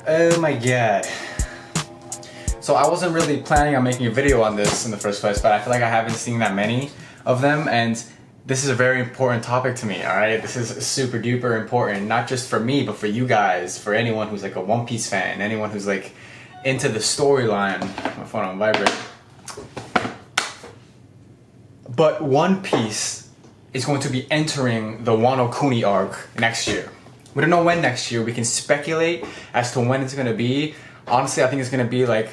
Oh my god. So I wasn't really planning on making a video on this in the first place, but I feel like I haven't seen that many of them, and this is a very important topic to me, alright? This is super duper important, not just for me, but for you guys, for anyone who's like a One Piece fan, anyone who's like into the storyline. My phone on vibrate. But One Piece is going to be entering the Wano Arc next year. We don't know when next year. We can speculate as to when it's going to be. Honestly, I think it's going to be like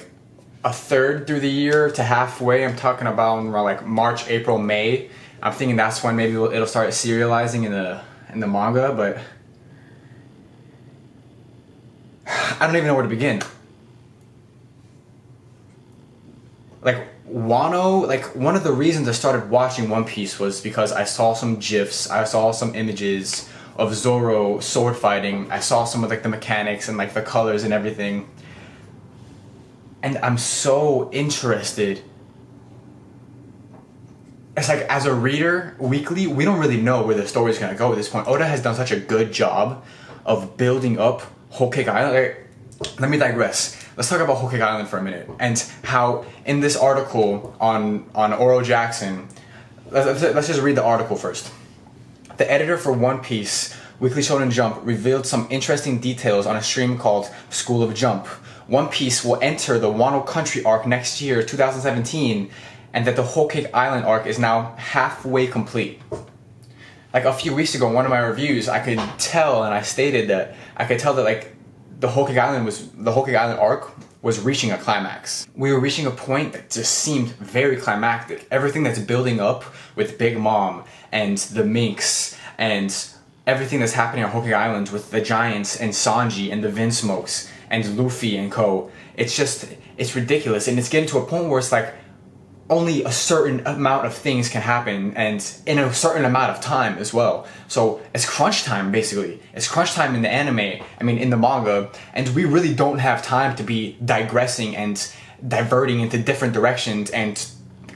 a third through the year to halfway. I'm talking about around like March, April, May. I'm thinking that's when maybe it'll start serializing in the manga, but I don't even know where to begin. Like Wano, like one of the reasons I started watching One Piece was because I saw some GIFs, I saw some images of Zoro sword fighting. I saw some of like the mechanics and like the colors and everything. And I'm so interested. It's like, as a reader, weekly, we don't really know where the story's gonna go at this point. Oda has done such a good job of building up Whole Cake Island. Let me digress. Let's talk about Whole Cake Island for a minute, and how in this article on Oro Jackson, let's just read the article first. The editor for One Piece Weekly Shonen Jump revealed some interesting details on a stream called School of Jump. One Piece will enter the Wano Country arc next year, 2017, and that the Whole Cake Island arc is now halfway complete. Like a few weeks ago, in one of my reviews, I could tell, and I stated that I could tell that like the Whole Cake Island arc was reaching a climax. We were reaching a point that just seemed very climactic. Everything that's building up with Big Mom and the Minks and everything that's happening on Whole Cake Island with the Giants and Sanji and the Vinsmokes and Luffy and co. It's ridiculous, and it's getting to a point where it's like only a certain amount of things can happen, and in a certain amount of time as well. So it's crunch time, basically. It's crunch time in the anime, in the manga, and we really don't have time to be digressing and diverting into different directions and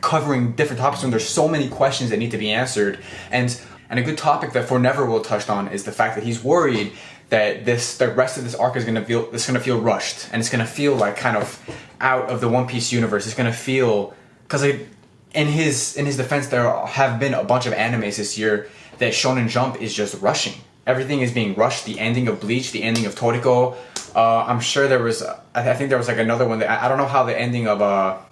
covering different topics when there's so many questions that need to be answered. And a good topic that Neverwill touched on is the fact that he's worried that the rest of this arc is gonna feel rushed, and it's gonna feel like kind of out of the One Piece universe. It's gonna feel, because in his defense, there have been a bunch of animes this year that Shonen Jump is just rushing. Everything is being rushed. The ending of Bleach, the ending of Toriko. I'm sure there was, I think there was like another one that, I don't know how the ending of,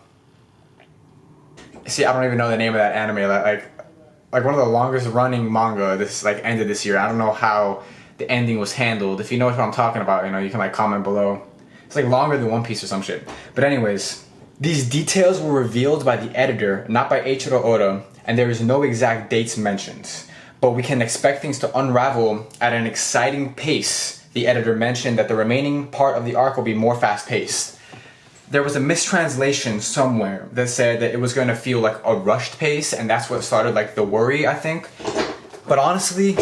see, I don't even know the name of that anime. Like one of the longest running manga ended this year. I don't know how the ending was handled. If you know what I'm talking about, you can like comment below. It's like longer than One Piece or some shit. But anyways, these details were revealed by the editor, not by Eiichiro Oda, and there is no exact dates mentioned. But we can expect things to unravel at an exciting pace. The editor mentioned that the remaining part of the arc will be more fast-paced. There was a mistranslation somewhere that said that it was going to feel like a rushed pace, and that's what started like the worry, I think. But honestly,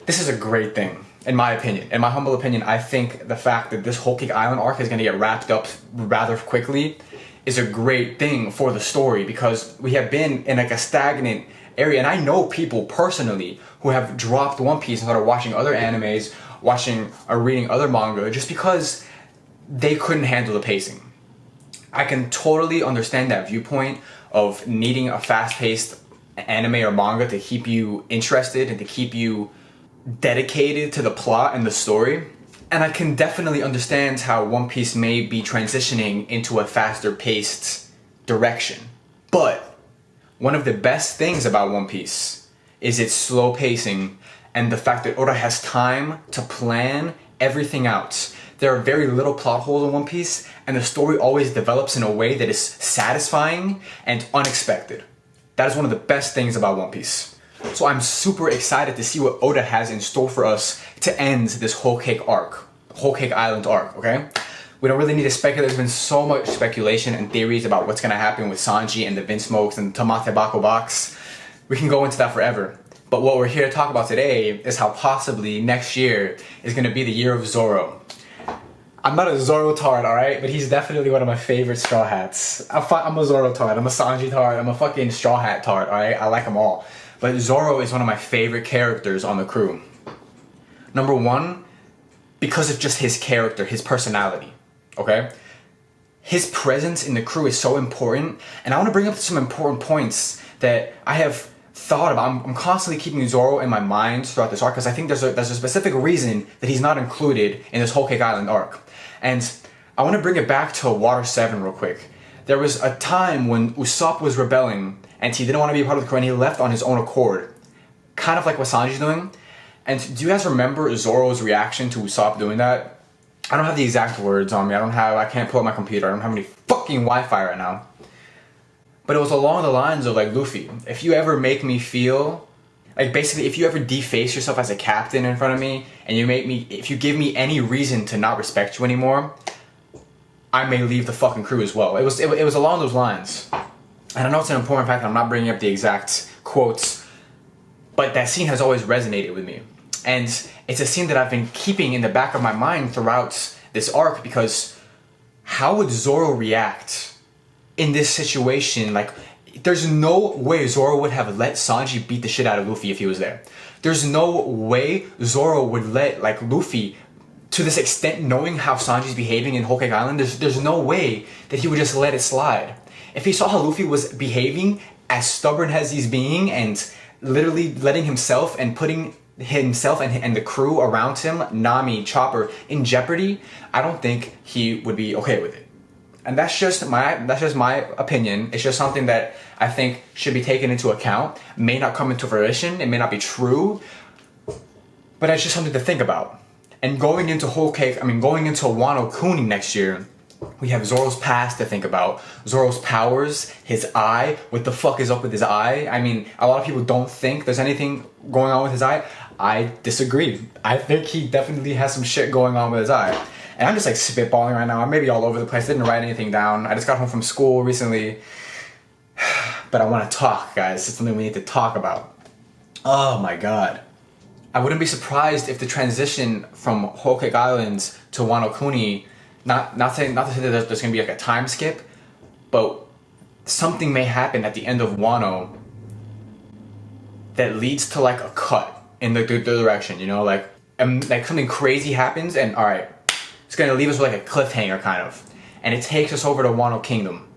this is a great thing, in my opinion. In my humble opinion, I think the fact that this Whole Cake Island arc is going to get wrapped up rather quickly is a great thing for the story, because we have been in like a stagnant area, and I know people personally who have dropped One Piece and started watching other animes, watching or reading other manga just because they couldn't handle the pacing. I can totally understand that viewpoint of needing a fast-paced anime or manga to keep you interested and to keep you dedicated to the plot and the story. And I can definitely understand how One Piece may be transitioning into a faster-paced direction. But one of the best things about One Piece is its slow pacing and the fact that Oda has time to plan everything out. There are very little plot holes in One Piece, and the story always develops in a way that is satisfying and unexpected. That is one of the best things about One Piece. So I'm super excited to see what Oda has in store for us to end this Whole Cake Island arc, okay? We don't really need to speculate. There's been so much speculation and theories about what's gonna happen with Sanji and the Vinsmokes and the Tamate Bako box. We can go into that forever. But what we're here to talk about today is how possibly next year is gonna be the year of Zoro. I'm not a Zoro tard, alright? But he's definitely one of my favorite Straw Hats. I'm a Zoro tard, I'm a Sanji tard, I'm a fucking Straw Hat tard, alright? I like them all. But Zoro is one of my favorite characters on the crew. Number one, because of just his character, his personality, okay? His presence in the crew is so important, and I want to bring up some important points that I have thought about. I'm constantly keeping Zoro in my mind throughout this arc because I think there's a specific reason that he's not included in this Whole Cake Island arc. And I want to bring it back to Water 7 real quick. There was a time when Usopp was rebelling and he didn't want to be a part of the crew and he left on his own accord. Kind of like what Sanji's doing. And do you guys remember Zoro's reaction to Usopp doing that? I don't have the exact words on me. I can't pull up my computer. I don't have any fucking Wi-Fi right now. But it was along the lines of like, Luffy, if you ever make me feel, like basically if you ever deface yourself as a captain in front of me and if you give me any reason to not respect you anymore, I may leave the fucking crew as well. It was along those lines. And I know it's an important fact, I'm not bringing up the exact quotes, but that scene has always resonated with me. And it's a scene that I've been keeping in the back of my mind throughout this arc because how would Zoro react in this situation? Like, there's no way Zoro would have let Sanji beat the shit out of Luffy if he was there. There's no way Zoro would let, like, Luffy, to this extent, knowing how Sanji's behaving in Whole Cake Island, there's no way that he would just let it slide. If he saw how Luffy was behaving, as stubborn as he's being, and literally letting himself and putting himself and the crew around him, Nami, Chopper, in jeopardy, I don't think he would be okay with it. And that's just my opinion. It's just something that I think should be taken into account. May not come into fruition, it may not be true, but it's just something to think about. And going into Wano Kuni next year, we have Zoro's past to think about, Zoro's powers, his eye. What the fuck is up with his eye? I mean, a lot of people don't think there's anything going on with his eye. I disagree. I think he definitely has some shit going on with his eye. And I'm just like spitballing right now. I'm maybe all over the place. I didn't write anything down. I just got home from school recently. But I want to talk, guys. It's something we need to talk about. Oh my god. I wouldn't be surprised if the transition from Whole Cake Islands to Wano Kuni, not to say that there's going to be like a time skip, but something may happen at the end of Wano that leads to like a cut in the direction, you know, like something crazy happens and alright, it's going to leave us with like a cliffhanger kind of, and it takes us over to Wano Kingdom,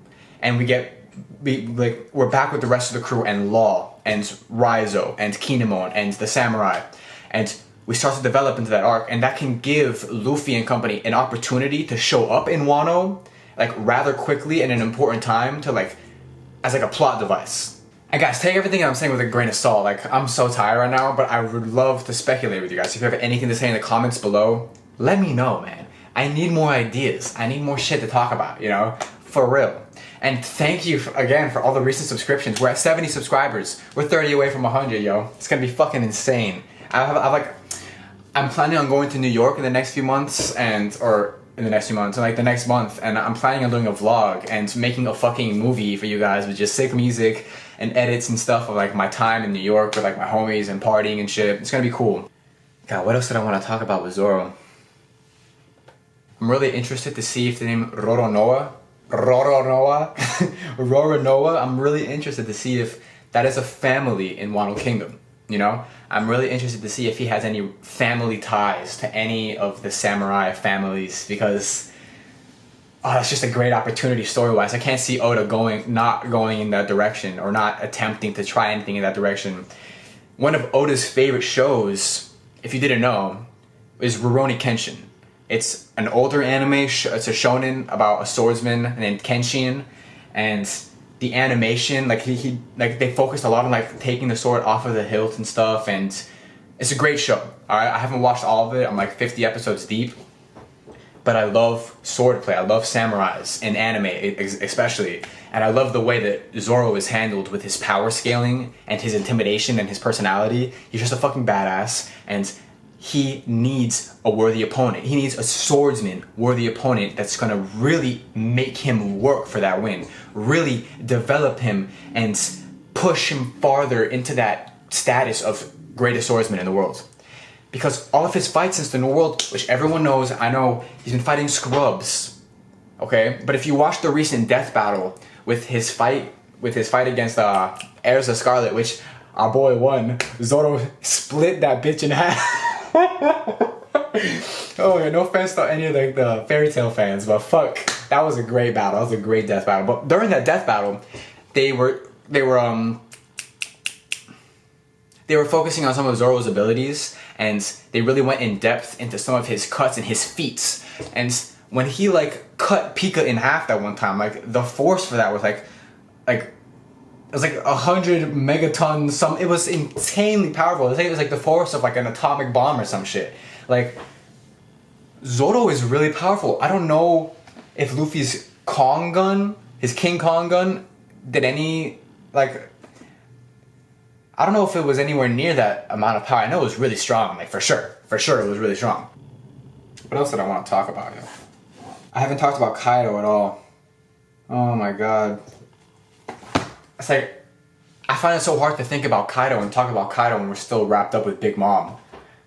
and we're back with the rest of the crew and Law and Raizo and Kinemon and the samurai, and we start to develop into that arc, and that can give Luffy and company an opportunity to show up in Wano like rather quickly in an important time to like as like a plot device. And guys, take everything I'm saying with a grain of salt. Like, I'm so tired right now, but I would love to speculate with you guys. If you have anything to say in the comments below, let me know, man. I need more ideas. I need more shit to talk about, you know? For real. And thank you again for all the recent subscriptions. We're at 70 subscribers. We're 30 away from 100, yo. It's gonna be fucking insane. I'm planning on going to New York in the next few months, like the next month, and I'm planning on doing a vlog and making a fucking movie for you guys with just sick music and edits and stuff of like my time in New York with like my homies and partying and shit. It's gonna be cool. God, what else did I want to talk about with Zoro? I'm really interested to see if the name Roronoa, I'm really interested to see if that is a family in Wano Kingdom, you know? I'm really interested to see if he has any family ties to any of the samurai families, because that's just a great opportunity story-wise. I can't see Oda not going in that direction or not attempting to try anything in that direction. One of Oda's favorite shows, if you didn't know, is Rurouni Kenshin. It's an older anime, it's a shonen about a swordsman named Kenshin, and the animation, like they focused a lot on like taking the sword off of the hilt and stuff, and it's a great show. Alright, I haven't watched all of it. I'm like 50 episodes deep. But I love swordplay, I love samurais in anime especially, and I love the way that Zoro is handled with his power scaling and his intimidation and his personality. He's just a fucking badass, and he needs a worthy opponent. He needs a swordsman worthy opponent that's gonna really make him work for that win, really develop him and push him farther into that status of greatest swordsman in the world. Because all of his fights since the New World, which everyone knows, I know he's been fighting scrubs, okay? But if you watch the recent death battle with his fight against Erza Scarlet, which our boy won, Zoro split that bitch in half. Oh yeah, no offense to any of the fairy tale fans, but fuck, that was a great battle. That was a great death battle. But during that death battle, they were focusing on some of Zoro's abilities, and they really went in depth into some of his cuts and his feats. And when he like cut Pika in half that one time, like the force for that was like it was like 100 megatons. It was insanely powerful. I think it was like the force of like an atomic bomb or some shit. Like Zoro is really powerful. I don't know if Luffy's Kong gun, his King Kong gun, did any like. I don't know if it was anywhere near that amount of power. I know it was really strong, like for sure it was really strong. What else did I want to talk about? I haven't talked about Kaido at all. Oh my god. It's like, I find it so hard to think about Kaido and talk about Kaido when we're still wrapped up with Big Mom.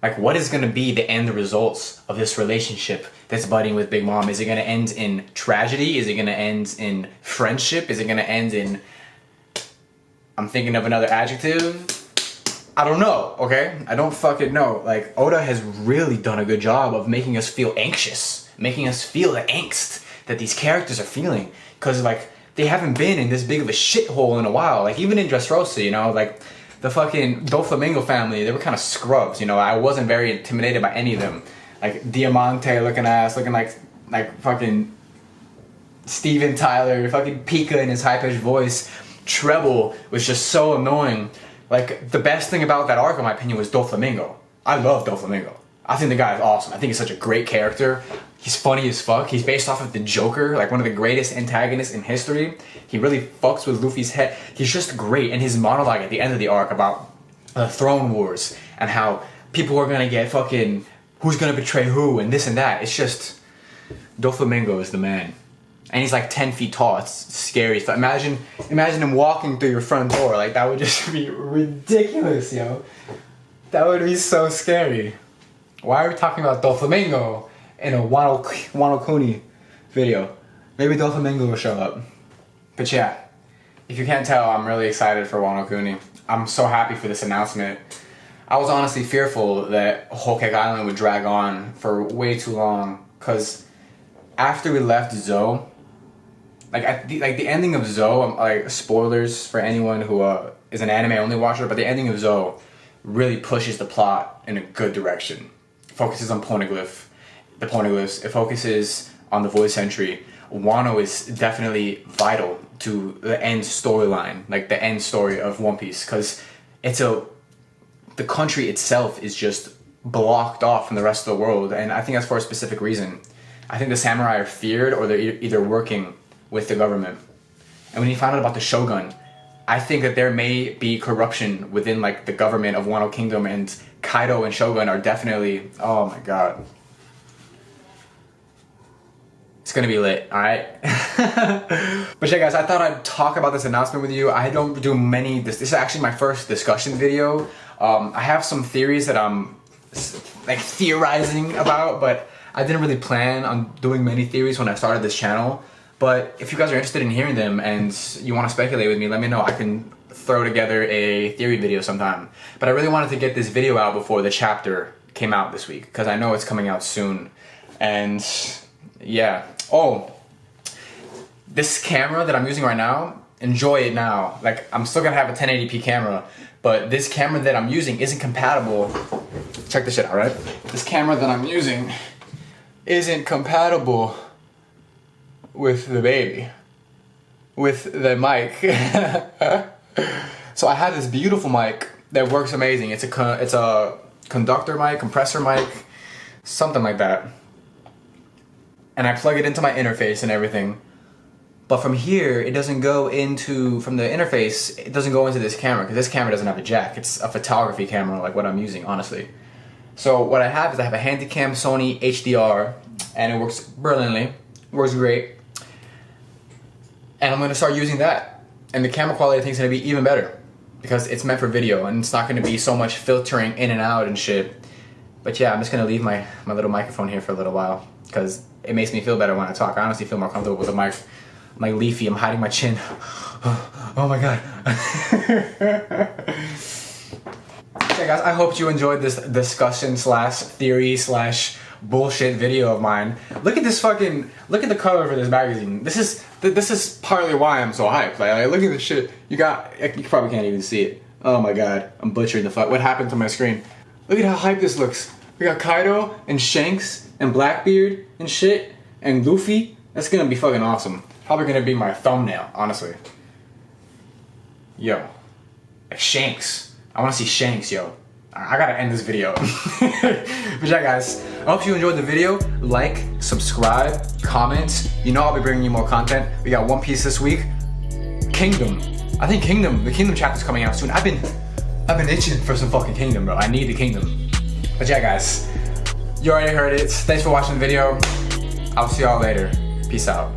Like, what is going to be the end results of this relationship that's budding with Big Mom? Is it going to end in tragedy? Is it going to end in friendship? Is it going to end in... I'm thinking of another adjective. I don't know, okay? I don't fucking know. Like, Oda has really done a good job of making us feel anxious. Making us feel the angst that these characters are feeling. Because, like, they haven't been in this big of a shithole in a while. Like, even in Dressrosa, you know? Like, the fucking Doflamingo family, they were kind of scrubs, you know? I wasn't very intimidated by any of them. Like, Diamante looking like fucking Steven Tyler, fucking Pika in his high-pitched voice. Treble was just so annoying. Like, the best thing about that arc, in my opinion, was Doflamingo. I love Doflamingo. I think the guy is awesome. I think he's such a great character. He's funny as fuck. He's based off of the Joker, like one of the greatest antagonists in history. He really fucks with Luffy's head. He's just great. And his monologue at the end of the arc about the Throne Wars and how people are gonna get fucking who's gonna betray who and this and that. It's just, Doflamingo is the man. And he's like 10 feet tall. It's scary. So imagine him walking through your front door. Like, that would just be ridiculous, yo. That would be so scary. Why are we talking about Doflamingo in a Wano Kuni video? Maybe Doflamingo will show up. But yeah, if you can't tell, I'm really excited for Wano Kuni. I'm so happy for this announcement. I was honestly fearful that Whole Cake Island would drag on for way too long, because after we left Zoe, the ending of Zoe, like, spoilers for anyone who is an anime only watcher, but the ending of Zoe really pushes the plot in a good direction. It focuses on the poneglyphs. It focuses on the void sentry. Wano is definitely vital to the end storyline, like the end story of One Piece, because the country itself is just blocked off from the rest of the world, and I think that's for a specific reason. I think the samurai are feared, or they're either working with the government. And when he found out about the Shogun, I think that there may be corruption within, like, the government of Wano Kingdom, and Kaido and Shogun are definitely, oh my god. It's gonna be lit, alright? But yeah, guys, I thought I'd talk about this announcement with you. I don't do many, this is actually my first discussion video. I have some theories that I'm, like, theorizing about, but I didn't really plan on doing many theories when I started this channel. But if you guys are interested in hearing them and you want to speculate with me, let me know. I can throw together a theory video sometime. But I really wanted to get this video out before the chapter came out this week, because I know it's coming out soon. And yeah. Oh, this camera that I'm using right now, enjoy it now. Like, I'm still gonna have a 1080p camera, but this camera that I'm using isn't compatible. Check this shit out, right? This camera that I'm using isn't compatible with the baby, with the mic. So I have this beautiful mic that works amazing. It's a conductor mic, compressor mic, something like that. And I plug it into my interface and everything. But from here, it doesn't go into, from the interface, it doesn't go into this camera, because this camera doesn't have a jack. It's a photography camera, like what I'm using, honestly. So what I have is I have a Handycam Sony HDR, and it works brilliantly, works great. And I'm gonna start using that. And the camera quality, I think, is gonna be even better, because it's meant for video, and it's not gonna be so much filtering in and out and shit. But yeah, I'm just gonna leave my little microphone here for a little while, because it makes me feel better when I talk. I honestly feel more comfortable with the mic. I'm like Leafy, I'm hiding my chin. Oh my god. Okay guys, I hope you enjoyed this discussion slash theory slash bullshit video of mine. Look at this fucking, look at the cover for this magazine. This is partly why I'm so hyped. Like look at this shit. You probably can't even see it. Oh my god, I'm butchering the fuck. What happened to my screen? Look at how hyped this looks. We got Kaido and Shanks and Blackbeard and shit and Luffy. That's gonna be fucking awesome. Probably gonna be my thumbnail, honestly. Yo, Shanks. I wanna see Shanks, yo. I gotta end this video. But yeah, guys, I hope you enjoyed the video. Like, subscribe, comment. You know I'll be bringing you more content. We got One Piece this week. Kingdom. I think the Kingdom chapter's coming out soon. I've been itching for some fucking Kingdom, bro. I need the Kingdom. But yeah, guys, you already heard it. Thanks for watching the video. I'll see y'all later. Peace out.